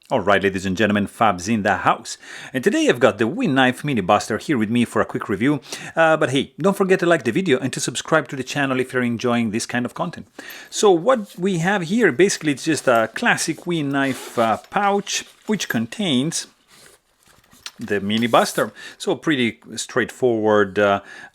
Alright, ladies and gentlemen, Fabs in the house. And today I've got the Knife Mini Buster here with me for a quick review. But hey, don't forget to like the video and to subscribe to the channel if you're enjoying this kind of content. So what we have here, basically it's just a classic Knife pouch, which contains the Mini Buster. So pretty straightforward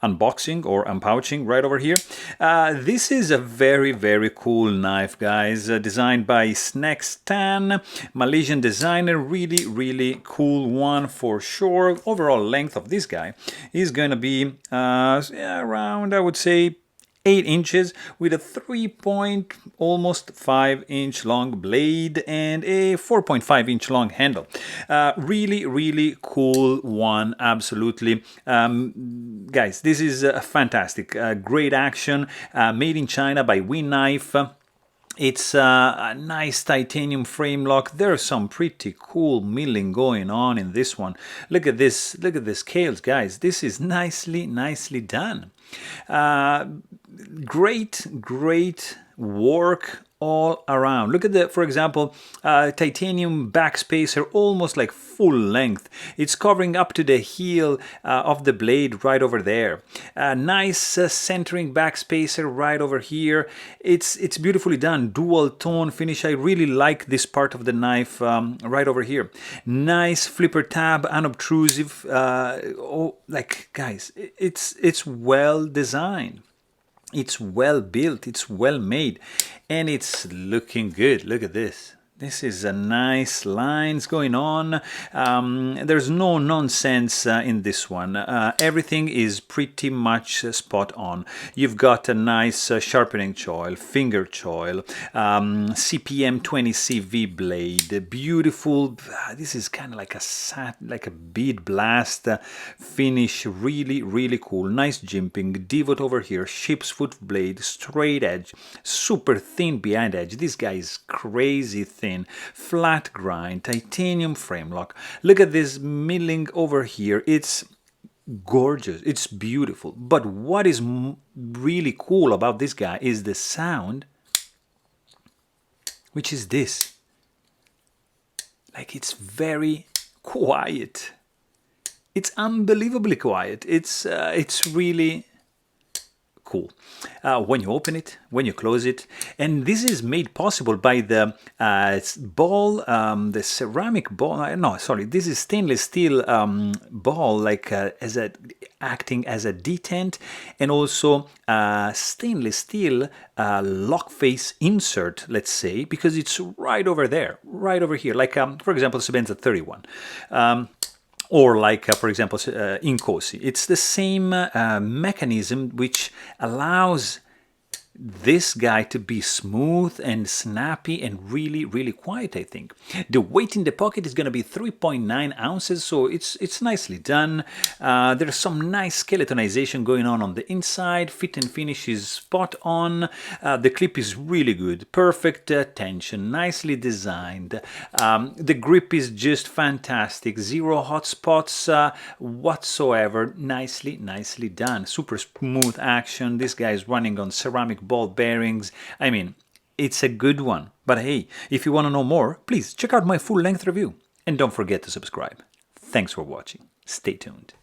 unboxing or unpouching right over here. This is a very cool knife, guys, designed by Snextan, Malaysian designer. Really cool one for sure. Overall length of this guy is gonna be around, I would say, 8 inches with a 3.5 inch long blade and a 4.5 inch long handle. Really cool one, absolutely. Guys, this is fantastic. Great action, made in China by Knife. It's a nice titanium frame lock. There's some pretty cool milling going on in this one. Look at this scales, guys. This is nicely done. Great work all around. Look at the, for example, titanium backspacer, almost like full length. It's covering up to the heel of the blade right over there. Nice centering backspacer right over here. It's beautifully done. Dual tone finish. I really like this part of the knife right over here. Nice flipper tab, unobtrusive. Like, guys, it's well designed. It's well built, it's well made, and it's looking good. Look at this. This is a nice lines going on. There's no nonsense in this one. Everything is pretty much spot on. You've got a nice sharpening choil, finger choil, CPM 20 CV blade, beautiful. This is kind of like a bead blast finish. Really cool. Nice jimping. Divot over here. Ship's foot blade, straight edge, super thin behind edge. This guy is crazy thin. Flat grind, titanium frame lock. Look at this milling over here. It's gorgeous. It's beautiful. But what is really cool about this guy is the sound, which is this. Like, it's very quiet. It's unbelievably quiet. It's really cool when you open it, when you close it. And this is made possible by the ball, the ceramic ball. No, sorry, this is stainless steel ball, like acting as a detent, and also stainless steel lock face insert, let's say, because it's right over there, right over here, like for example, Sebenza 31. Or like, for example, Incosi. It's the same mechanism which allows this guy to be smooth and snappy and really quiet, I think. The weight in the pocket is going to be 3.9 ounces, so it's nicely done. There's some nice skeletonization going on the inside. Fit and finish is spot on. The clip is really good. Perfect tension, nicely designed. The grip is just fantastic. Zero hot spots whatsoever. Nicely done. Super smooth action. This guy is running on ceramic ball bearings. I mean, it's a good one. But hey, if you want to know more, please check out my full-length review. And don't forget to subscribe. Thanks for watching. Stay tuned.